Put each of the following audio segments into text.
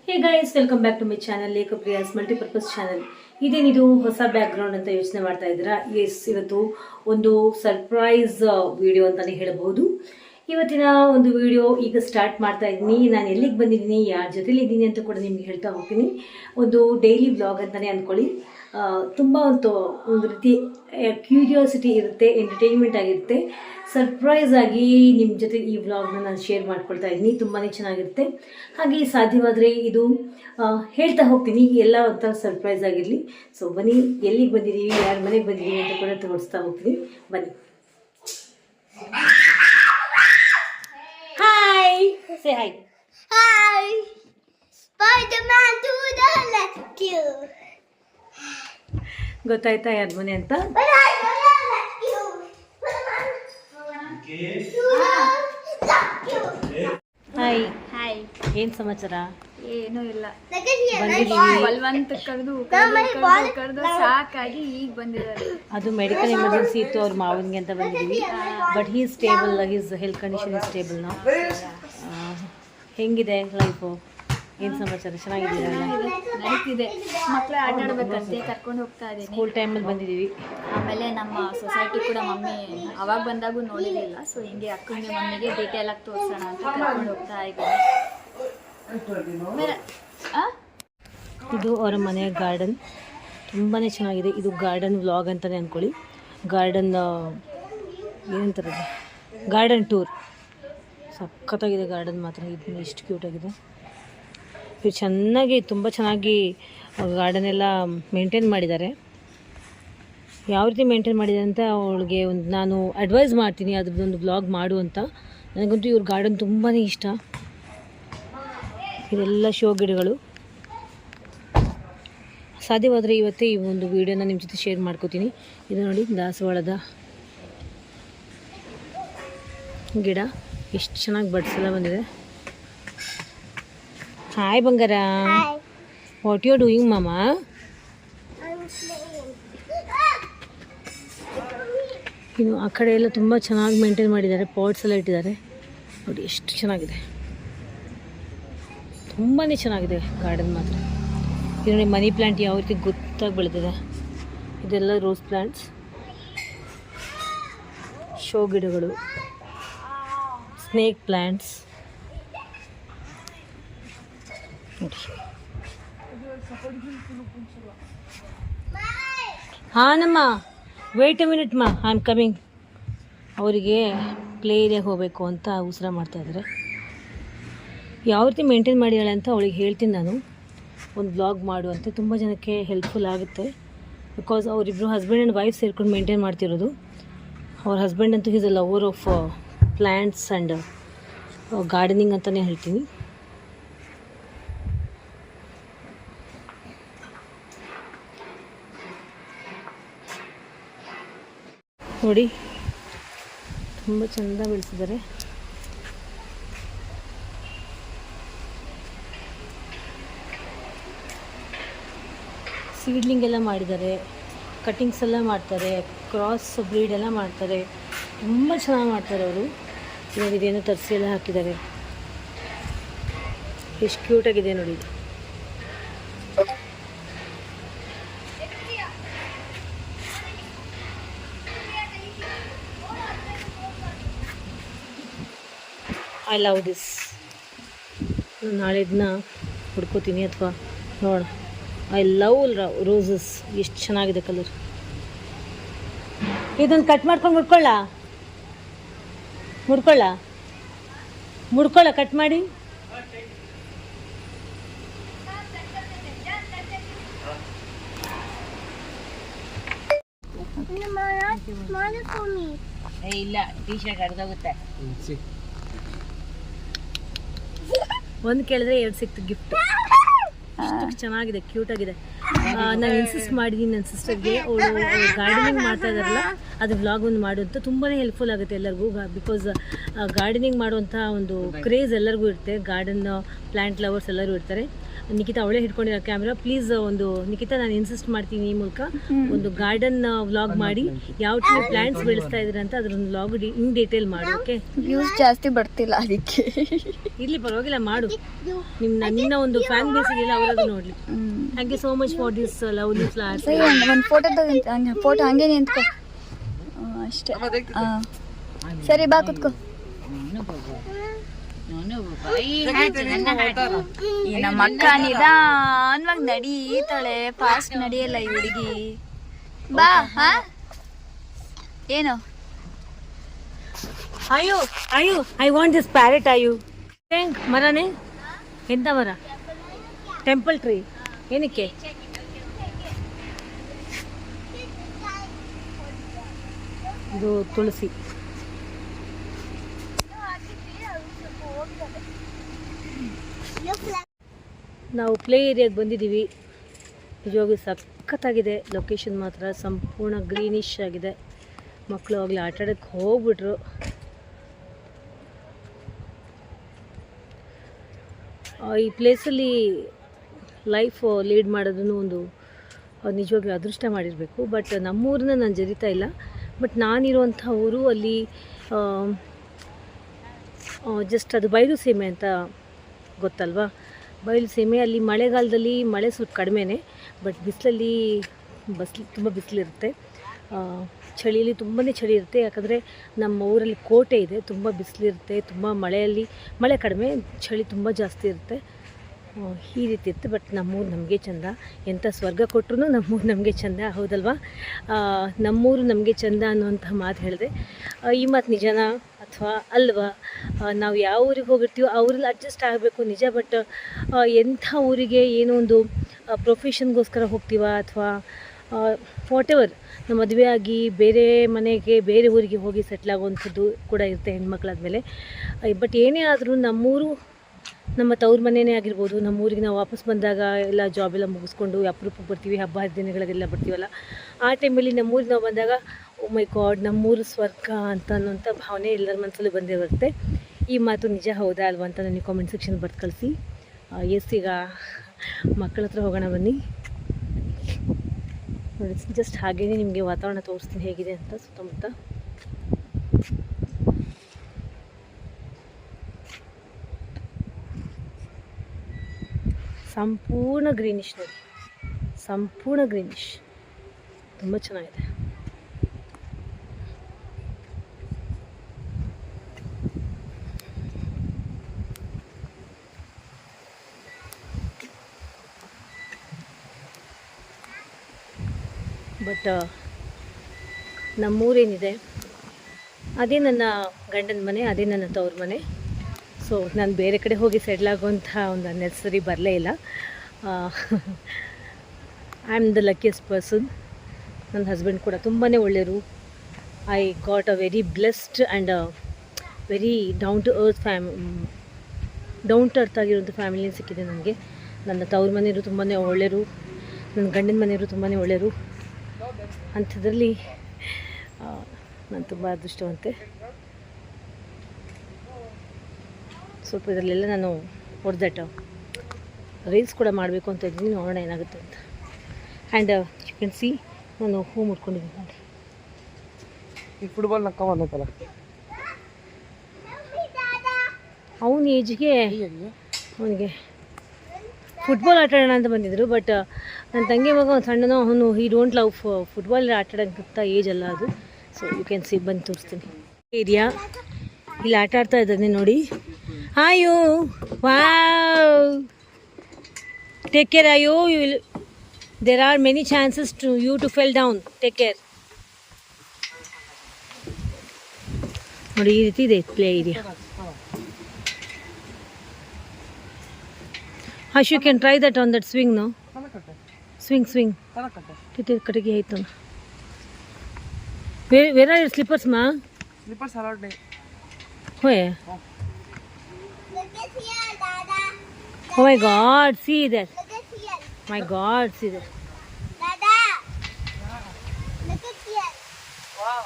Hey guys, welcome back to my channel ಲೇಖಪ್ರಿಯಾಸ್ multipurpose channel. ಇದೇನಿದು ಹೊಸ ಬ್ಯಾಕ್ಗ್ರೌಂಡ್ ಅಂತ ಯೋಚನೆ ಮಾಡ್ತಾ ಇದ್ದೀರಾ? ಎಸ್, ಇವತ್ತು ಒಂದು ಸರ್ಪ್ರೈಸ್ ವಿಡಿಯೋ ಅಂತಲೇ ಹೇಳಬಹುದು. ಇವತ್ತಿನ ಒಂದು ವಿಡಿಯೋ ಈಗ ಸ್ಟಾರ್ಟ್ ಮಾಡ್ತಾ ಇದ್ದೀನಿ. ನಾನು ಎಲ್ಲಿಗೆ ಬಂದಿದ್ದೀನಿ, ಯಾರ ಜೊತೆಲಿ ಇದ್ದೀನಿ ಅಂತ ಕೂಡ ನಿಮ್ಗೆ ಹೇಳ್ತಾ ಹೋಗ್ತೀನಿ. ಒಂದು ಡೈಲಿ ವ್ಲಾಗ್ ಅಂತಲೇ ಅಂದ್ಕೊಳ್ಳಿ. ತುಂಬ ಒಂದು ರೀತಿ ಕ್ಯೂರಿಯಾಸಿಟಿ ಇರುತ್ತೆ, ಎಂಟರ್ಟೈನ್ಮೆಂಟ್ ಆಗಿರುತ್ತೆ. ಸರ್ಪ್ರೈಸ್ ಆಗಿ ನಿಮ್ಮ ಜೊತೆ ಈ ವ್ಲಾಗ್ನ ನಾನು ಶೇರ್ ಮಾಡ್ಕೊಳ್ತಾ ಇದ್ದೀನಿ. ತುಂಬಾ ಚೆನ್ನಾಗಿರುತ್ತೆ. ಹಾಗೆ ಸಾಧ್ಯವಾದರೆ ಇದು ಹೇಳ್ತಾ ಹೋಗ್ತೀನಿ, ಎಲ್ಲ ಒಂಥರ ಸರ್ಪ್ರೈಸ್ ಆಗಿರಲಿ. ಸೊ ಬನ್ನಿ, ಎಲ್ಲಿಗೆ ಬಂದಿದ್ದೀವಿ, ಯಾರ ಮನೆಗೆ ಬಂದಿದ್ದೀವಿ ಅಂತ ಕೂಡ ತೋರಿಸ್ತಾ ಹೋಗ್ತೀನಿ. ಬನ್ನಿ. Hi, say hi. Hi! Spider-Man to the rescue! ಗೊತ್ತಾಯ್ತಾ ಯಾರ ಮನೆ ಅಂತ? ಹಾಯ್. ಹಾಯ್, ಏನು ಸಮಾಚಾರ? ಏನೂ ಇಲ್ಲ. ಬಂದಿದ್ದೀವಿ. ಬಲ್ವಂತ ಕರೆದು ಸಾಕಾಗಿ ಈಗ ಬಂದಿದ್ದಾರೆ. ಅದು ಮೆಡಿಕಲ್ ಎಮರ್ಜೆನ್ಸಿ ಇತ್ತು ಅವ್ರ ಮಾವನಿಗೆ ಅಂತ ಬಂದಿದ್ದೀವಿ. But he stable, his health condition is stable ನಾವು. ಹೆಂಗಿದೆ ಲೈಫು? ಏನು ಸಮಾಚಾರ? ಚೆನ್ನಾಗಿದ್ದೀರಲ್ಲ? ನಡೀತಿದೆ. ಮಕ್ಕಳು ಆಟ ಆಡ್ಬೇಕಂತೆ ಕರ್ಕೊಂಡು ಹೋಗ್ತಾ ಇದ್ದೀನಿ. ಸ್ಕೂಲ್ ಟೈಮಲ್ಲಿ ಬಂದಿದ್ದೀವಿ. ಆಮೇಲೆ ನಮ್ಮ ಸೊಸೈಟಿ ಕೂಡ ಮಮ್ಮಿ ಅವಾಗ ಬಂದಾಗೂ ನೋಡಿರಲಿಲ್ಲ. ಸೊ ಹಿಂಗೆ ಅಕ್ಕನಿಗೆ ಮಮ್ಮಿಗೆ ಡೀಟೇಲ್ ಆಗಿ ತೋರಿಸೋಣ ಅಂತ ಕರ್ಕೊಂಡು ಹೋಗ್ತಾ ಇದ್ದೀನಿ. ಇದು ಅವರ ಮನೆಯ ಗಾರ್ಡನ್. ತುಂಬಾ ಚೆನ್ನಾಗಿದೆ. ಇದು ಗಾರ್ಡನ್ ವ್ಲಾಗ್ ಅಂತಲೇ ಅಂದ್ಕೊಳ್ಳಿ. ಗಾರ್ಡನ್ ಏನಂತಾರೆ, ಗಾರ್ಡನ್ ಟೂರ್. ಸಖತ್ತಾಗಿದೆ ಗಾರ್ಡನ್ ಮಾತ್ರ. ಇದು ಎಷ್ಟು ಕ್ಯೂಟಾಗಿದೆ. ಇದು ಚೆನ್ನಾಗಿ, ತುಂಬ ಚೆನ್ನಾಗಿ ಗಾರ್ಡನ್ ಎಲ್ಲ ಮೇಂಟೈನ್ ಮಾಡಿದ್ದಾರೆ. ಯಾವ ರೀತಿ ಮೇಂಟೈನ್ ಮಾಡಿದ್ದಾರೆ ಅಂತ ಅವಳಿಗೆ ನಾನು ಅಡ್ವೈಸ್ ಮಾಡ್ತೀನಿ, ಅದ್ರದ್ದೊಂದು ವ್ಲಾಗ್ ಮಾಡು ಅಂತ. ನನಗಂತೂ ಇವ್ರ ಗಾರ್ಡನ್ ತುಂಬಾ ಇಷ್ಟ. ಇದೆಲ್ಲ ಶೋ ಗಿಡಗಳು. ಸಾಧ್ಯವಾದರೆ ಇವತ್ತೇ ಈ ಒಂದು ವಿಡಿಯೋನ ನಿಮ್ಮ ಜೊತೆ ಶೇರ್ ಮಾಡ್ಕೋತೀನಿ. ಇದು ನೋಡಿ, ದಾಸವಾಳದ ಗಿಡ ಎಷ್ಟು ಚೆನ್ನಾಗಿ ಬಡ್ಸ್ ಎಲ್ಲ ಬಂದಿದೆ. ಹಾಯ್ ಬಂಗಾರ, ವಾಟ್ ಯು ಆರ್ ಡೂಯಿಂಗ್ ಮಾಮಾ? ಇನ್ನು ಆ ಕಡೆ ಎಲ್ಲ ತುಂಬ ಚೆನ್ನಾಗಿ ಮೇಂಟೈನ್ ಮಾಡಿದ್ದಾರೆ. ಪಾಟ್ಸ್ ಎಲ್ಲ ಇಟ್ಟಿದ್ದಾರೆ. ನೋಡಿ ಎಷ್ಟು ಚೆನ್ನಾಗಿದೆ. ತುಂಬಾ ಚೆನ್ನಾಗಿದೆ ಗಾರ್ಡನ್ ಮಾತ್ರ. ಇದು ನೋಡಿ, ಮನಿ ಪ್ಲ್ಯಾಂಟ್ ಯಾವ ರೀತಿ ಗೊತ್ತಾಗಿ ಬೆಳೆದಿದೆ. ಇದೆಲ್ಲ ರೋಸ್ ಪ್ಲ್ಯಾಂಟ್ಸ್, ಶೋ ಗಿಡಗಳು, ಸ್ನೇಕ್ ಪ್ಲ್ಯಾಂಟ್ಸ್ ನೋಡಿ. ಹಾಂ ನಮ್ಮ, ವೇಟ್ ಅ ಮಿನಿಟ್ ಮಾ, ಐ ಆಮ್ ಕಮಿಂಗ್. ಅವರಿಗೆ ಪ್ಲೇ ಏರಿಯಾಗೆ ಹೋಗಬೇಕು ಅಂತ ಉಸಿರ ಮಾಡ್ತಾಯಿದ್ದಾರೆ. ಯಾವ ರೀತಿ ಮೇಂಟೈನ್ ಮಾಡಿದ್ದಾಳೆ ಅಂತ ಅವಳಿಗೆ ಹೇಳ್ತೀನಿ ನಾನು. ಒಂದು ವ್ಲಾಗ್ ಮಾಡು ಅಂತ. ತುಂಬ ಜನಕ್ಕೆ ಹೆಲ್ಪ್ಫುಲ್ ಆಗುತ್ತೆ. ಬಿಕಾಸ್ ಅವರಿಬ್ಬರು ಹಸ್ಬೆಂಡ್ ಆ್ಯಂಡ್ ವೈಫ್ ಸೇರ್ಕೊಂಡು ಮೇಂಟೈನ್ ಮಾಡ್ತಿರೋದು. ಅವ್ರ ಹಸ್ಬೆಂಡ್ ಅಂತೂ is a lover of plants and gardening ಅಂತಲೇ ಹೇಳ್ತೀನಿ. ನೋಡಿ, ತುಂಬ ಚೆಂದ ಬೆಳೆಸಿದ್ದಾರೆ. ಸೀಡ್ಲಿಂಗ್ ಎಲ್ಲ ಮಾಡಿದ್ದಾರೆ, ಕಟ್ಟಿಂಗ್ಸ್ ಎಲ್ಲ ಮಾಡ್ತಾರೆ, ಕ್ರಾಸ್ ಬ್ರೀಡ್ ಎಲ್ಲ ಮಾಡ್ತಾರೆ. ತುಂಬ ಚೆನ್ನಾಗಿ ಮಾಡ್ತಾರೆ ಅವರು. ಇವಾಗ ಇದೇನೋ ತರಿಸಿ ಎಲ್ಲ ಹಾಕಿದ್ದಾರೆ. ಎಷ್ಟು ಕ್ಯೂಟಾಗಿದೆ ನೋಡಿ. I love this. ನಾಳೆ ಇದನ್ನ ಹುಡ್ಕೋತೀನಿ ಅಥವಾ ನೋಡ. I love roses. ಎಷ್ಟು ಚೆನ್ನಾಗಿದೆ ಕಲರ್. ಇದನ್ನು ಕಟ್ ಮಾಡ್ಕೊಂಡು ಮುಡ್ಕೊಳ್ಳ ಕಟ್ ಮಾಡಿ. ಇಲ್ಲ, ಟೀ ಶರ್ಟ್ ಅರ್ಧೋಗುತ್ತೆ. ಒಂದು ಕೇಳಿದ್ರೆ 2 ಸಿಕ್ತು ಗಿಫ್ಟ್. ಎಷ್ಟು ಚೆನ್ನಾಗಿದೆ, ಕ್ಯೂಟಾಗಿದೆ. ನಾನು ಇನ್ಸಿಸ್ಟ್ ಮಾಡಿದ್ದೀನಿ ನನ್ನ ಸಿಸ್ಟರ್ಗೆ. ಅವಳು ಗಾರ್ಡನಿಂಗ್ ಮಾಡ್ತಾ ಇದ್ದಾರಲ್ಲ, ಅದು ವ್ಲಾಗ್ ಒಂದು ಮಾಡು ಅಂತ. ತುಂಬಾ ಹೆಲ್ಪ್ಫುಲ್ ಆಗುತ್ತೆ ಎಲ್ಲರಿಗೂ. ಬಿಕಾಸ್ ಗಾರ್ಡನಿಂಗ್ ಮಾಡುವಂಥ ಒಂದು ಕ್ರೇಜ್ ಎಲ್ಲರಿಗೂ ಇರುತ್ತೆ. ಗಾರ್ಡನ್ ಪ್ಲ್ಯಾಂಟ್ ಲವರ್ಸ್ ಎಲ್ಲರೂ ಇರ್ತಾರೆ. ನಿಖಿತಾ ಅವಳೇ ಹಿಡ್ಕೊಂಡಿರೋ ಕ್ಯಾಮ್ರಾ. ಪ್ಲೀಸ್ ಒಂದು ನಿಖಿತಾ, ನಾನು ಇನ್ಸಿಸ್ಟ್ ಮಾಡ್ತೀನಿ ಈ ಮೂಲಕ ಒಂದು ಗಾರ್ಡನ್ ವ್ಲಾಗ್ ಮಾಡಿ ಯಾವ ಟೈಪ್ ಪ್ಲಾಂಟ್ಸ್ ಬೆಳೆಸ್ತಾ ಇದ್ದೀರಾ ಅಂತ ಅದ್ರ ಒಂದು ವ್ಲಾಗ್ ಇನ್ ಡೀಟೇಲ್ ಮಾಡು. ಓಕೆ, ವ್ಯೂಸ್ ಜಾಸ್ತಿ ಬರ್ತಿಲ್ಲ ಅದಕ್ಕೆ. ಇರ್ಲಿ ಪರವಾಗಿಲ್ಲ, ಮಾಡು. ನಿನ್ನ ಒಂದು ಫ್ಯಾನ್ ಬೇಸ್ ಇದೆಯಲ್ಲ, ಅವರದ್ದು ನೋಡ್ಲಿ. Thank you so much for this lovely flowers. ಒಂದು ಫೋಟೋ ಹಂಗೆ ನಿಂತ್ಕೊ ಅಷ್ಟೇ. ಸರಿ, ಬಾ ಕುತ್ಕೋ. ಈ ನಮ್ಮ ಅಕ್ಕ ನಿಧಾನವಾಗಿ ನಡೀತಾಳೆ, ಫಾಸ್ಟ್ ನಡಿಯಲ್ಲ ಈ ಹುಡುಗಿ. ಬಾ. ಏನು ಅಯ್ಯೋ ಐ ವಾಂಟ್ ದಿಸ್ ಪ್ಯಾರೆಟ್. ಅಯ್ಯೋ ಮರನೇ, ಎಂತ ಮರ? Temple tree. ಏನಕ್ಕೆ? ಇದು ತುಳಸಿ. ನಾವು ಪ್ಲೇ ಏರಿಯಾಗೆ ಬಂದಿದ್ದೀವಿ. ನಿಜವಾಗ್ಲೂ ಸಖತ್ತಾಗಿದೆ ಲೊಕೇಶನ್ ಮಾತ್ರ. ಸಂಪೂರ್ಣ ಗ್ರೀನಿಶ್ ಆಗಿದೆ. ಮಕ್ಕಳು ಆಗಲೇ ಆಟಾಡೋಕ್ಕೆ ಹೋಗ್ಬಿಟ್ರು. ಈ ಪ್ಲೇಸಲ್ಲಿ ಲೈಫ್ ಲೀಡ್ ಮಾಡೋದನ್ನು ಒಂದು ನಿಜವಾಗ್ಲೂ ಅದೃಷ್ಟ ಮಾಡಿರಬೇಕು. ಬಟ್ ನಮ್ಮೂರನ್ನ ನಾನು ಜರಿತಾ ಇಲ್ಲ. ಬಟ್ ನಾನಿರುವಂಥ ಊರು ಅಲ್ಲಿ ಜಸ್ಟ್ ಅದು ಬಯಲು ಸೀಮೆ ಅಂತ ಗೊತ್ತಲ್ವಾ? ಬಯಲು ಸೀಮೆ. ಅಲ್ಲಿ ಮಳೆಗಾಲದಲ್ಲಿ ಮಳೆ ಸ್ವಲ್ಪ ಕಡಿಮೆನೇ, ಬಟ್ ಬಿಸಿಲಲ್ಲಿ ತುಂಬ ಬಿಸಿಲಿರುತ್ತೆ. ಚಳಿಯಲ್ಲಿ ತುಂಬಾ ಚಳಿ ಇರುತ್ತೆ. ಯಾಕಂದರೆ ನಮ್ಮ ಊರಲ್ಲಿ ಕೋಟೆ ಇದೆ, ತುಂಬ ಬಿಸಿಲಿರುತ್ತೆ. ತುಂಬ ಮಳೆ ಕಡಿಮೆ, ಚಳಿ ತುಂಬ ಜಾಸ್ತಿ ಇರುತ್ತೆ. ಈ ರೀತಿ ಇರುತ್ತೆ. ಬಟ್ ನಮ್ಮೂರು ನಮಗೆ ಚೆಂದ. ಎಂಥ ಸ್ವರ್ಗ ಕೊಟ್ಟರು ನಮ್ಮೂರು ನಮಗೆ ಚೆಂದ, ಹೌದಲ್ವಾ? ನಮ್ಮೂರು ನಮಗೆ ಚೆಂದ ಅನ್ನುವಂಥ ಮಾತು ಹೇಳಿದೆ. ಈ ಮಾತು ನಿಜನಾ ಅಥವಾ ಅಲ್ವಾ? ನಾವು ಯಾವ ಊರಿಗೆ ಹೋಗಿರ್ತೀವೋ ಆ ಊರಲ್ಲಿ ಅಡ್ಜಸ್ಟ್ ಆಗಬೇಕು ನಿಜ. ಬಟ್ ಎಂಥ ಊರಿಗೆ ಏನೋ ಒಂದು ಪ್ರೊಫೆಷನ್ಗೋಸ್ಕರ ಹೋಗ್ತೀವ ಅಥವಾ ವಾಟ್ ಎವರ್, ನಮ್ಮ ಮದುವೆ ಆಗಿ ಬೇರೆ ಮನೆಗೆ ಬೇರೆ ಊರಿಗೆ ಹೋಗಿ ಸೆಟ್ಲ್ ಆಗುವಂಥದ್ದು ಕೂಡ ಇರುತ್ತೆ ಹೆಣ್ಮಕ್ಳಾದಮೇಲೆ. ಬಟ್ ಏನೇ ಆದರೂ ನಮ್ಮೂರು ನಮ್ಮ ತವ್ರ ಮನೆಯೇ ಆಗಿರ್ಬೋದು. ನಮ್ಮೂರಿಗೆ ನಾವು ವಾಪಸ್ ಬಂದಾಗ ಎಲ್ಲ ಜಾಬೆಲ್ಲ ಮುಗಿಸ್ಕೊಂಡು ಅಪರೂಪಕ್ಕೆ ಬರ್ತೀವಿ, ಹಬ್ಬ ಹರಿದಿನಗಳಿಗೆಲ್ಲ ಬರ್ತೀವಲ್ಲ, ಆ ಟೈಮಲ್ಲಿ ನಮ್ಮೂರಿಗೆ ನಾವು ಬಂದಾಗ ಓ ಮೈ ಗಾಡ್, ನಮ್ಮೂರು ಸ್ವರ್ಗ ಅಂತ ಅನ್ನೋಂಥ ಭಾವನೆ ಎಲ್ಲರ ಮನಸ್ಸಲ್ಲೂ ಬಂದೇ ಬರುತ್ತೆ. ಈ ಮಾತು ನಿಜ ಹೌದಾ ಅಲ್ವಾ ಅಂತ ನನಗೆ ಕಾಮೆಂಟ್ ಸೆಕ್ಷನ್ ಬರ್ದು ಕಳಿಸಿ. ಈಗ ಮಕ್ಕಳ ಹತ್ರ ಹೋಗೋಣ ಬನ್ನಿ. ನೋಡಿ, ಜಸ್ಟ್ ಹಾಗೇ ನಿಮಗೆ ವಾತಾವರಣ ತೋರಿಸ್ತೀನಿ ಹೇಗಿದೆ ಅಂತ ಸುತ್ತಮುತ್ತ. ಸಂಪೂರ್ಣ ಗ್ರೀನಿಶ್ ನೋಡಿ, ಸಂಪೂರ್ಣ ಗ್ರೀನಿಶ್, ತುಂಬ ಚೆನ್ನಾಗಿದೆ. ಬಟ್ ನಮ್ಮೂರೇನಿದೆ ಅದೇ ನನ್ನ ಗಂಡನ ಮನೆ, ಅದೇ ನನ್ನ ತವ್ರ ಮನೆ. ಸೊ ನಾನು ಬೇರೆ ಕಡೆ ಹೋಗಿ ಸೆಟ್ಲ್ ಆಗುವಂಥ ಒಂದು ಅನ್ನೆಸರಿ ಬರಲೇ ಇಲ್ಲ. I am the luckiest person. ನನ್ನ ಹಸ್ಬೆಂಡ್ ಕೂಡ ತುಂಬಾ ಒಳ್ಳೆಯರು. I got a very blessed and very down to earth ಆಗಿರುವಂಥ ಫ್ಯಾಮಿಲಿ ಸಿಕ್ಕಿದೆ ನನಗೆ. ನನ್ನ ತವ್ರ ಮನೆಯವರು ತುಂಬಾ ಒಳ್ಳೆಯರು, ನನ್ನ ಗಂಡನ ಮನೆಯವರು ತುಂಬಾ ಒಳ್ಳೆಯರು. ಅಂಥದ್ರಲ್ಲಿ ನಾನು ತುಂಬ ಅದೃಷ್ಟವಂತೆ. ಸ್ವಲ್ಪ ಇದರಲ್ಲೆಲ್ಲ ನಾನು ಹೊಡೆದಟ್ಟು ರೀಲ್ಸ್ ಕೂಡ ಮಾಡಬೇಕು ಅಂತ ಇದ್ದೀನಿ, ನೋಡೋಣ ಏನಾಗುತ್ತೆ ಅಂತ. ಆ್ಯಂಡ್ ಯು ಕ್ಯಾನ್ ಸಿ ನಾನು ಹೂ ಮುಟ್ಕೊಂಡಿದ್ದೀನಿ ನೋಡಿ. ಈ ಫುಟ್ಬಾಲ್ ನಕ್ಕ ಬಂದೈತಲ್ಲ, ಅವನ ಏಜ್ಗೆ ಅವನಿಗೆ ಫುಟ್ಬಾಲ್ ಆಟ ಆಡೋಣ ಅಂತ ಬಂದಿದ್ದರು. ಬಟ್ ನನ್ನ ತಂಗಿ ಮಗ ಒಂದು ಸಣ್ಣನೋ, ಅವನು ಈ ಡೋಂಟ್ ಲವ್ ಫುಟ್ಬಾಲ್ ಆಟ ಆಡೋಂಥ ಏಜ್ ಅಲ್ಲ ಅದು. ಸೊ ಯು ಕ್ಯಾನ್ ಸಿ, ಬಂದು ತೋರಿಸ್ತೀನಿ ಏರಿಯಾ. ಇಲ್ಲಿ ಆಟ ಆಡ್ತಾ ಇದ್ದಾನೆ ನೋಡಿ. Ayu wow, take care Ayu. There are many chances to you to fell down, take care. ನೋಡಿ ಈ ರೀತಿ ಇದೆ play area. Ash, you can try that on that swing, no? Swing. Kataki hai to. Where are your slippers, ma? Slippers allowed nahi. Where? Look at here, Dada. Oh my God, see that. Look at here. My God, see that. Dada. Look at here. Wow.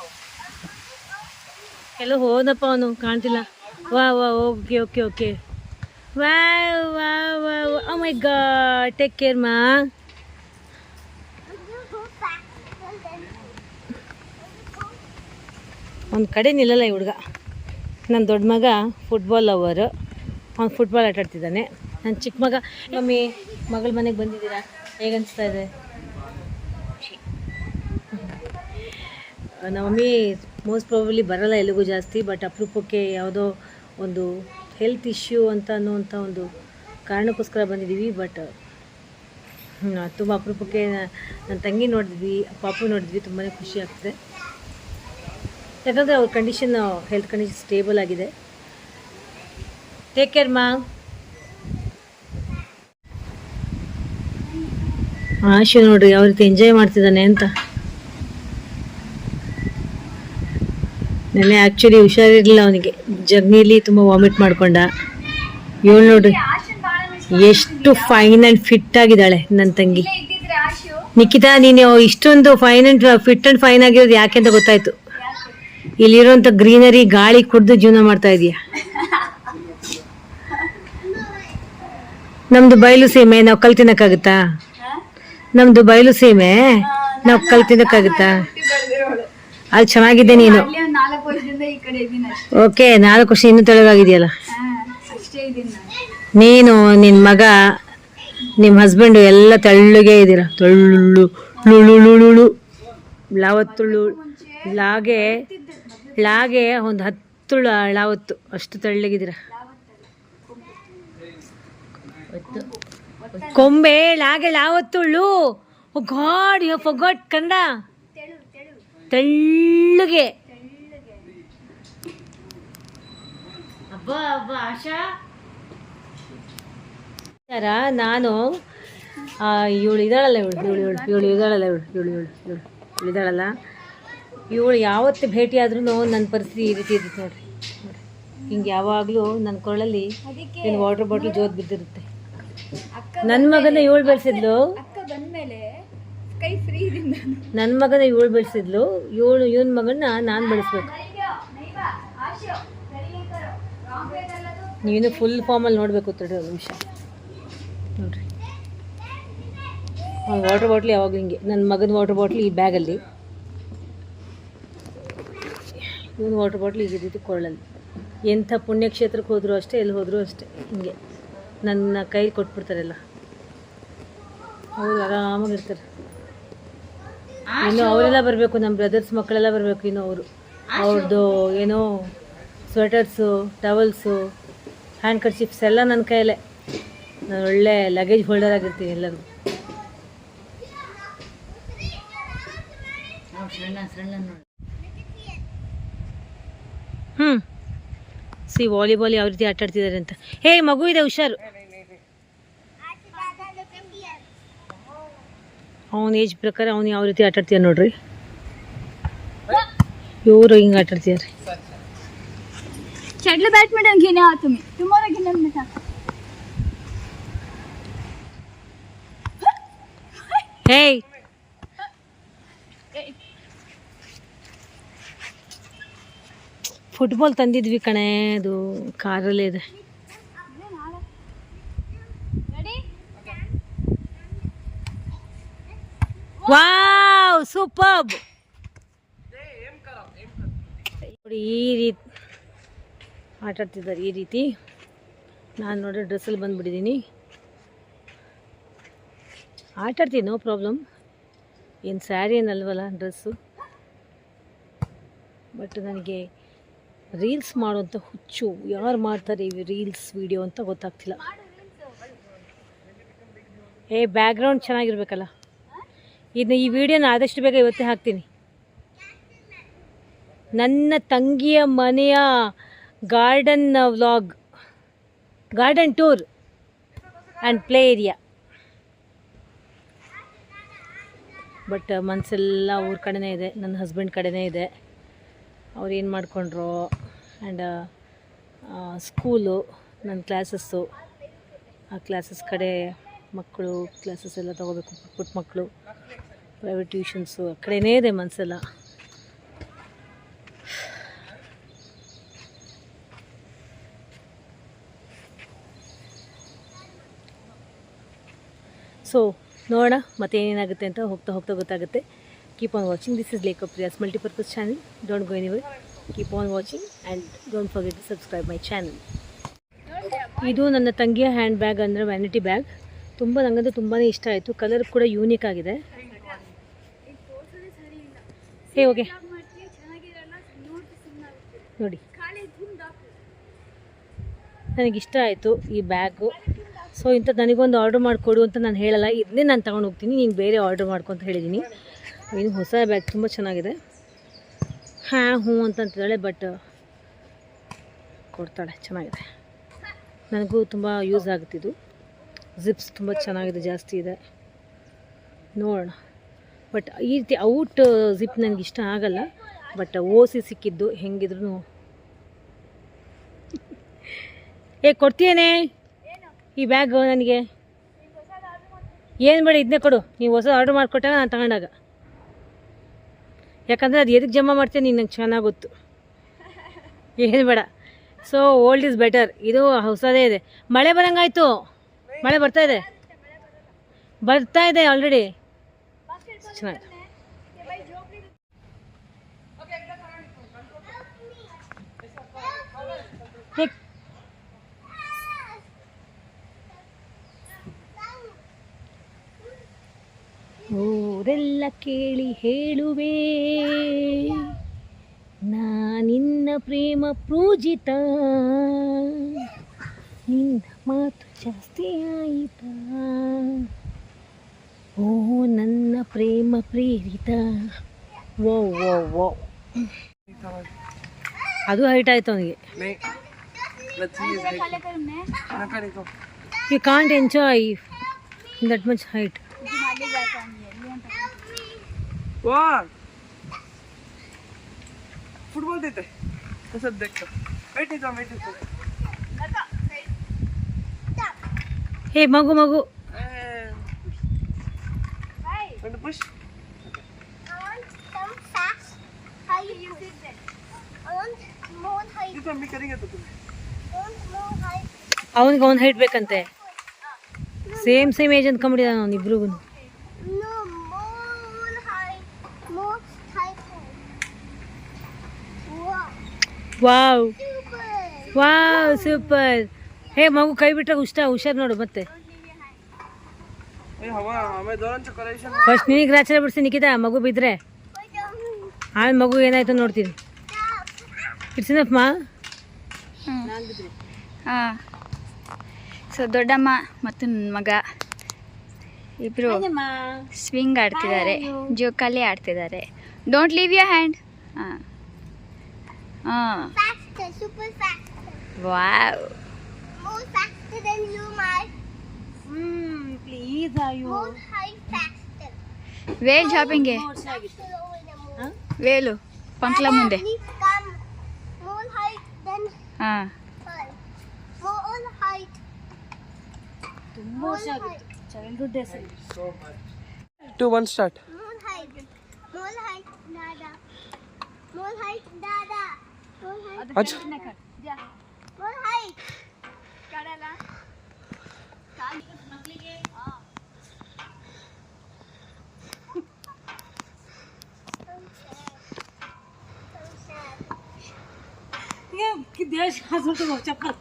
Hello, ಹೋದಪ್ಪ ಅವನು ಕಾಣ್ತಿಲ್ಲ. ವಾ okay. Wow. Oh ಮೈ god, take care ಮಾ. ಒಂದು ಕಡೆ ನಿಲ್ಲಲ್ಲ ಈ ಹುಡುಗ. ನನ್ನ ದೊಡ್ಡ ಮಗ ಫುಟ್ಬಾಲ್ ಲವರು, ಅವ್ನು ಫುಟ್ಬಾಲ್ ಆಟ ಆಡ್ತಿದ್ದಾನೆ. ನನ್ನ ಚಿಕ್ಕ ಮಗ, ಮಮ್ಮಿ ಮಗಳ ಮನೆಗೆ ಬಂದಿದ್ದೀರಾ, ಹೇಗನ್ನಿಸ್ತಾ ಇದೆ? ನಮ್ಮ ಮಮ್ಮಿ ಮೋಸ್ಟ್ ಪ್ರಾಬಬ್ಲಿ ಬರಲ್ಲ ಎಲ್ಲಿಗೂ ಜಾಸ್ತಿ, ಬಟ್ ಅಪರೂಪಕ್ಕೆ ಯಾವುದೋ ಒಂದು ಹೆಲ್ತ್ ಇಶ್ಯೂ ಅಂತ ಅನ್ನೋವಂಥ ಒಂದು ಕಾರಣಕ್ಕೋಸ್ಕರ ಬಂದಿದ್ದೀವಿ. ಬಟ್ ತುಂಬ ಅಪರೂಪಕ್ಕೆ ನನ್ನ ತಂಗಿ ನೋಡಿದ್ವಿ, ಪಾಪು ನೋಡಿದ್ವಿ, ತುಂಬಾ ಖುಷಿ ಆಗ್ತದೆ. ಯಾಕಂದರೆ ಅವ್ರ ಕಂಡೀಷನ್, ಹೆಲ್ತ್ ಕಂಡೀಷನ್ ಸ್ಟೇಬಲ್ ಆಗಿದೆ. ಟೇಕ್ ಕೇರ್ ಮಾ. ಆಶು ನೋಡ್ರಿ ಯಾವ ರೀತಿ ಎಂಜಾಯ್ ಮಾಡ್ತಿದ್ದಾನೆ ಅಂತ. ನೆನ್ನೆ ಆ್ಯಕ್ಚುಲಿ ಹುಷಾರಿರಲಿಲ್ಲ ಅವನಿಗೆ, ಜರ್ನಿಲಿ ತುಂಬ ವಾಮಿಟ್ ಮಾಡ್ಕೊಂಡ. ಇವಳು ನೋಡ್ರಿ ಎಷ್ಟು ಫೈನ್ ಆ್ಯಂಡ್ ಫಿಟ್ ಆಗಿದ್ದಾಳೆ ನನ್ನ ತಂಗಿ. ನಿಖಿತಾ, ನೀನು ಇಷ್ಟೊಂದು fine and fit and fine ಆಗಿರೋದು ಯಾಕೆ ಅಂತ ಗೊತ್ತಾಯ್ತು. ಇಲ್ಲಿರೋಂಥ ಗ್ರೀನರಿ ಗಾಳಿ ಕುಡಿದು ಜೀವನ ಮಾಡ್ತಾ ಇದೀಯ. ನಮ್ದು ಬಯಲು ಸೀಮೆ, ನಾವು ಕಲ್ ತಿನ್ನಕ್ಕಾಗುತ್ತಾ? ನಮ್ದು ಬಯಲು ಸೀಮೆ, ನಾವು ಕಲ್ ತಿನ್ನಕ್ಕಾಗುತ್ತಾ? ಅಲ್ಲಿ ಚೆನ್ನಾಗಿದೆ ನೀನು. ಓಕೆ, 4 ವರ್ಷ ಇನ್ನೂ ತೆಳಗಾಗಿದೆಯಲ್ಲ ನೀನು. ನಿನ್ನ ಮಗ, ನಿಮ್ಮ ಹಸ್ಬೆಂಡು ಎಲ್ಲ ತೆಳ್ಳಗೆ ಇದ್ದೀರ. ಲಾವತ್ತುಳ್ಳು ಲಾಗೆ ಒಂದು 10 ಲಾವತ್ತು, ಅಷ್ಟು ತೆಳ್ಳಗಿದ್ದೀರ. ಕೊಂಬೆ ಲಾಗೆ ಲಾವತ್ತುಳ್ಳು. God, you forgot Kannada. ತೆಳ್ಳಗೆ. ಆಶಾ, ನಾನು ಇವಳು ಇದ್ದಾಳಲ್ಲ, ಇವಳು ಇದ್ದಾಳಲ್ಲ, ಇವಳು ಯಾವತ್ತು ಭೇಟಿ ಆದ್ರೂ ನನ್ನ ಪರಿಸ್ಥಿತಿ ಈ ರೀತಿ ಇರುತ್ತೆ ನೋಡ್ರಿ. ಹಿಂಗೆ ಯಾವಾಗಲೂ ನನ್ನ ಕೊರಳಲ್ಲಿ ಏನು ವಾಟರ್ ಬಾಟಲ್ ಜೋತ್ ಬಿದ್ದಿರುತ್ತೆ. ನನ್ನ ಮಗನ ಇವಳು ಬೆಳೆಸಿದ್ಲು, ನನ್ನ ಮಗನ ಇವಳು ಬೆಳೆಸಿದ್ಲು, ಇವನ ಮಗನ ನಾನು ಬೆಳೆಸ್ಬೇಕು. ನೀನು ಫುಲ್ ಫಾರ್ಮಲ್ಲಿ ನೋಡಬೇಕು. ತಡಿ ಒಂದು ನಿಮಿಷ ನೋಡ್ರಿ. ವಾಟರ್ ಬಾಟ್ಲ್ ಯಾವಾಗಲೂ ಹಿಂಗೆ, ನನ್ನ ಮಗನ ವಾಟರ್ ಬಾಟ್ಲ್ ಈ ಬ್ಯಾಗಲ್ಲಿ, ಇವನು ವಾಟರ್ ಬಾಟ್ಲ್ ಈಗ ರೀತಿ ಕೊಳ್ಳಲ್ಲಿ. ಎಂಥ ಪುಣ್ಯಕ್ಷೇತ್ರಕ್ಕೆ ಹೋದರೂ ಅಷ್ಟೇ, ಎಲ್ಲಿ ಹೋದರೂ ಅಷ್ಟೇ ಹಿಂಗೆ ನನ್ನ ಕೈಲಿ ಕೊಟ್ಬಿಡ್ತಾರೆಲ್ಲ. ಅವರು ಆರಾಮಾಗಿರ್ತಾರೆ. ಇನ್ನು ಅವರೆಲ್ಲ ಬರಬೇಕು, ನಮ್ಮ ಬ್ರದರ್ಸ್ ಮಕ್ಕಳೆಲ್ಲ ಬರಬೇಕು. ಇನ್ನು ಅವ್ರದ್ದು ಏನೋ ಸ್ವೆಟರ್ಸು, ಟವಲ್ಸು, ಹ್ಯಾಂಡ್ ಕರ್ಚಿಪ್ಸ್ ಎಲ್ಲ ನನ್ನ ಕೈಯಲ್ಲೇ. ನಾನು ಒಳ್ಳೆ ಲಗೇಜ್ ಹೋಲ್ಡರ್ ಆಗಿರ್ತೀನಿ ಎಲ್ಲರೂ. ಸಿ ವಾಲಿಬಾಲ್ ಯಾವ ರೀತಿ ಆಟ ಆಡ್ತಿದ್ದಾರೆ ಅಂತ. ಹೇ ಮಗು ಇದೆ, ಹುಷಾರು. ಅವನ ಏಜ್ ಪ್ರಕಾರ ಅವನು ಯಾವ ರೀತಿ ಆಟ ಆಡ್ತೀಯ ನೋಡ್ರಿ. ಇವರು ಹಿಂಗೆ ಆಟ ಆಡ್ತಿದ್ದಾರೆ. चढलं बॅडमिंटन घेणे आहात तुम्ही, तुम्हाला घेणार नाही का? हे ಫುಟ್ಬಾಲ್ ತಂದಿದ್ವಿ ಕಣೆ, ಅದು ಕಾರಲ್ಲೇ ಇದೆ. Wow, superb. ನೋಡಿ ಈ ರೀತಿ ಆಟ ಆಡ್ತಿದ್ದಾರೆ. ಈ ರೀತಿ ನಾನು ನೋಡಿ ಡ್ರೆಸ್ಸಲ್ಲಿ ಬಂದುಬಿಟ್ಟಿದ್ದೀನಿ. ಆಟ ಆಡ್ತೀನಿ, ನೋ ಪ್ರಾಬ್ಲಮ್. ಏನು ಸ್ಯಾರಿ ಏನಲ್ವಲ್ಲ ಡ್ರೆಸ್ಸು. ಬಟ್ ನನಗೆ ರೀಲ್ಸ್ ಮಾಡುವಂಥ ಹುಚ್ಚು. ಯಾರು ಮಾಡ್ತಾರೆ ಈ ರೀಲ್ಸ್ ವಿಡಿಯೋ ಅಂತ ಗೊತ್ತಾಗ್ತಿಲ್ಲ. ಬ್ಯಾಕ್ಗ್ರೌಂಡ್ ಚೆನ್ನಾಗಿರ್ಬೇಕಲ್ಲ. ಈ ವಿಡಿಯೋನ ಆದಷ್ಟು ಬೇಗ ಇವತ್ತೇ ಹಾಕ್ತೀನಿ. ನನ್ನ ತಂಗಿಯ ಮನೆಯ garden vlog, garden tour and play area. But ಮನಸ್ಸೆಲ್ಲ ಊರ ಕಡೆನೇ ಇದೆ, ನನ್ನ ಹಸ್ಬೆಂಡ್ ಕಡೆನೇ ಇದೆ. ಅವ್ರು ಏನು ಮಾಡಿಕೊಂಡ್ರು. ಆ್ಯಂಡ್ ಸ್ಕೂಲು, ನನ್ನ ಕ್ಲಾಸಸ್ಸು, ಆ ಕ್ಲಾಸಸ್ ಕಡೆ ಮಕ್ಕಳು ಕ್ಲಾಸಸ್ ಎಲ್ಲ ತೊಗೋಬೇಕು. ಪುಟ್ಟ ಮಕ್ಕಳು, ಪ್ರೈವೇಟ್ ಟ್ಯೂಷನ್ಸು, ಆ ಕಡೆನೇ ಇದೆ ಮನಸ್ಸೆಲ್ಲ. ಸೊ ನೋಡೋಣ ಮತ್ತೆ ಏನೇನಾಗುತ್ತೆ ಅಂತ ಹೋಗ್ತಾ ಹೋಗ್ತಾ ಗೊತ್ತಾಗುತ್ತೆ. Keep on watching. This is Lekha Priya's multipurpose channel. Don't go anywhere. Keep on watching and don't forget to subscribe my channel. ಇದು ನನ್ನ ತಂಗಿಯ ಹ್ಯಾಂಡ್ ಬ್ಯಾಗ್ ಅಂದರೆ ವ್ಯಾನಿಟಿ ಬ್ಯಾಗ್. ನನಗಂತೂ ತುಂಬಾ ಇಷ್ಟ ಆಯಿತು. ಕಲರ್ ಕೂಡ ಯೂನಿಕ್ ಆಗಿದೆ. ಓಕೆ ನೋಡಿ, ನನಗಿಷ್ಟ ಆಯಿತು ಈ ಬ್ಯಾಗು. ಸೊ ಇಂಥದ್ದು ನನಗೊಂದು ಆರ್ಡ್ರ್ ಮಾಡಿಕೊಡು ಅಂತ ನಾನು ಹೇಳಲ್ಲ, ಇದನ್ನೇ ನಾನು ತೊಗೊಂಡು ಹೋಗ್ತೀನಿ, ನೀನು ಬೇರೆ ಆರ್ಡ್ರ್ ಮಾಡ್ಕೊ ಅಂತ ಹೇಳಿದ್ದೀನಿ. ಇದು ಹೊಸ ಬ್ಯಾಗ್, ತುಂಬ ಚೆನ್ನಾಗಿದೆ. ಹ್ಞೂ ಅಂತಂತಿದ್ದಾಳೆ, ಬಟ್ ಕೊಡ್ತಾಳೆ. ಚೆನ್ನಾಗಿದೆ, ನನಗೂ ತುಂಬ ಯೂಸ್ ಆಗುತ್ತಿದ್ದು. ಜಿಪ್ಸ್ ತುಂಬ ಚೆನ್ನಾಗಿದೆ, ಜಾಸ್ತಿ ಇದೆ. ನೋಡೋಣ. ಬಟ್ ಈ ರೀತಿ ಔಟ್ ಜಿಪ್ ನನಗೆ ಇಷ್ಟ ಆಗಲ್ಲ. ಬಟ್ ಓಸಿ ಸಿಕ್ಕಿದ್ದು ಹೆಂಗಿದ್ರು ಕೊಡ್ತೀಯೇನೆ ಈ ಬ್ಯಾಗು ನನಗೆ? ಏನು ಬೇಡ, ಇದನ್ನೇ ಕೊಡು. ನೀವು ಹೊಸ ಆರ್ಡ್ರ್ ಮಾಡಿಕೊಟ್ಟಾಗ ನಾನು ತಗೊಂಡಾಗ. ಯಾಕಂದರೆ ಅದು ಎದಕ್ಕೆ ಜಮಾ ಮಾಡ್ತೀನಿ ನೀನು ನಂಗೆ ಚೆನ್ನಾಗಿ ಗೊತ್ತು. ಏನು ಬೇಡ. So old is better. ಇದು ಹೊಸದೇ ಇದೆ. ಮಳೆ ಬರೋಂಗಾಯ್ತು. ಮಳೆ ಬರ್ತಾ ಇದೆ ಆಲ್ರೆಡಿ. ಚೆನ್ನಾಗಿದೆ. ಊರೆಲ್ಲ ಕೇಳಿ ಹೇಳುವೆ ನಾನಿನ್ನ ಪ್ರೇಮ ಪೂಜಿತ, ನಿನ್ನ ಮಾತು ಜಾಸ್ತಿ ಆಯಿತಾ, ಓ ನನ್ನ ಪ್ರೇಮ ಪ್ರೇರಿತ. ವೋ ವೋ ವೋ, ಅದು ಹೈಟ್ ಆಯಿತು ಅವನಿಗೆ. You can't enjoy in that much height. Football देते तसंच देखतो. माहिती हे मगू push. I want some fast. How you use it? I want more height. ಇದು मी करेंगे तो तुम. I want more height. ಅವನಿಗೆ ಒಂದು ಹೈಟ್ ಬೇಕಂತೆ. ಸೇಮ್ ಏಜ್ ಅಂದ್ಕೊಂಬಿಟ್ಟಿದ್ದಾನೆ ಅವನು ಇಬ್ರಿಗೂ. No, more height. More height. Wow. Wow Super. Wow super. Hey ಮಗು ಕೈ ಬಿಟ್ರೆ ಹುಷಾರು ನೋಡು. ಮತ್ತೆ ए हवा हमें दोरांचं करायचं. ಫಸ್ಟ್ ನಿನಗೆ ಗ್ರಾಚಾರ ಬಿಡಿಸಿ ನಿಖಿತಾ. ಮಗು ಬಿದ್ದರೆ ಆಮೇಲೆ ಮಗು ಏನಾಯ್ತು ನೋಡ್ತೀನಿ. ಇಟ್ಸ್ ಇನಫ್ ಮಾ. ಹಾಂ. ಸೊ ದೊಡ್ಡಮ್ಮ ಮತ್ತು ನನ್ನ ಮಗ ಇಬ್ಬರು ಸ್ವಿಂಗ್ ಆಡ್ತಿದ್ದಾರೆ, ಜೋಕಾಲಿ ಆಡ್ತಿದ್ದಾರೆ. Don't leave your hand. ಹಾಂ ಹಾಂ. Faster, super faster. Wow. More faster than you, Mark. Please More height faster. ವೇಲ್ ಶಾಪಿಂಗ್ಗೆ Faster over the moon. ವೇಲು ಪಂಕ್ಲ ಮುಂದೆ. Please come. More height than ಹಾಂ. her. More height. ತುಂಬ ವರ್ಷ ಆಗಿತ್ತು. ಚೈಲ್ಡ್ಹುಡ್ ಡೇಸ್ ಅಲ್ಲಿ. 2 1 start. More height. More height, Dada. More height, Dada. More height. अच्छा. More height. देश चप्पल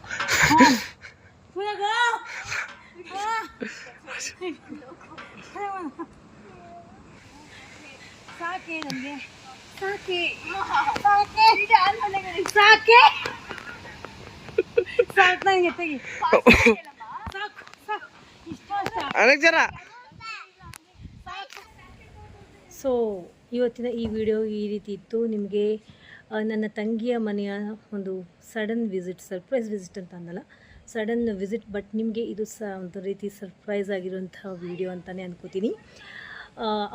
ಸಾಕೆ ನನಗೆ, ಸಾಕೆ ಸಾಕೆ ಸಾಕು ನನಗೆ. ತೆಗಿ ಸಾಕು ಸಾಕು ಇಷ್ಟ अनेक जरा. ಸೊ ಇವತ್ತಿನ ಈ ವಿಡಿಯೋ ಈ ರೀತಿ ಇತ್ತು. ನಿಮಗೆ ನನ್ನ ತಂಗಿಯ ಮನೆಯ ಒಂದು ಸಡನ್ ವಿಸಿಟ್, ಸರ್ಪ್ರೈಸ್ ವಿಸಿಟ್ ಅಂತ ಅನ್ನಲ್ಲ, ಸಡನ್ ವಿಸಿಟ್. ಬಟ್ ನಿಮಗೆ ಇದು ಒಂದು ರೀತಿ ಸರ್ಪ್ರೈಸ್ ಆಗಿರುವಂಥ ವಿಡಿಯೋ ಅಂತಲೇ ಅನ್ಕೋತೀನಿ.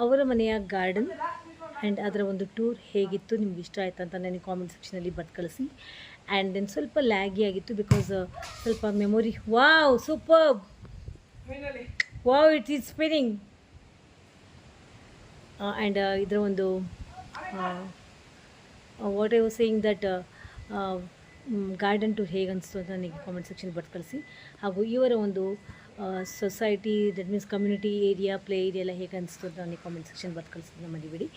ಅವರ ಮನೆಯ ಗಾರ್ಡನ್ ಆ್ಯಂಡ್ ಅದರ ಒಂದು ಟೂರ್ ಹೇಗಿತ್ತು, ನಿಮ್ಗೆ ಇಷ್ಟ ಆಯ್ತು ಅಂತ ನನಗೆ ಕಾಮೆಂಟ್ ಸೆಕ್ಷನಲ್ಲಿ ಬಟ್ ಕಳಿಸಿ. ಆ್ಯಂಡ್ ದೆನ್ ಸ್ವಲ್ಪ ಲ್ಯಾಗಿ ಆಗಿತ್ತು ಬಿಕಾಸ್ ಸ್ವಲ್ಪ memory. Wow super, wow it is spinning. And ಇದರ ಒಂದು what I was saying that garden tour ಹೇಗೆ ಅನಿಸ್ತು ಅಂತ ನನಗೆ ಕಾಮೆಂಟ್ ಸೆಕ್ಷನ್ ಬಟ್ ಕಳಿಸಿ. ಹಾಗೂ ಇವರ ಒಂದು society that means community area play area ಎಲ್ಲ ಹೇಗೆ ಅನಿಸ್ತು ಅಂತ ನನಗೆ ಕಾಮೆಂಟ್ ಸೆಕ್ಷನ್ ಬರ್ದು ಕಳಿಸೋದನ್ನ ಮರಿಬೇಡಿ.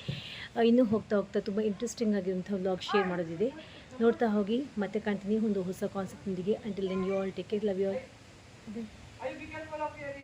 ಇನ್ನೂ ಹೋಗ್ತಾ ಹೋಗ್ತಾ ತುಂಬ ಇಂಟ್ರೆಸ್ಟಿಂಗ್ ಆಗಿರುವಂಥ ವ್ಲಾಗ್ ಶೇರ್ ಮಾಡೋದಿದೆ, ನೋಡ್ತಾ ಹೋಗಿ. ಮತ್ತೆ ಕಂಟಿನ್ಯೂ ಒಂದು ಹೊಸ ಕಾನ್ಸೆಪ್ಟ್ನೊಂದಿಗೆ. Until then you all take care, love you all.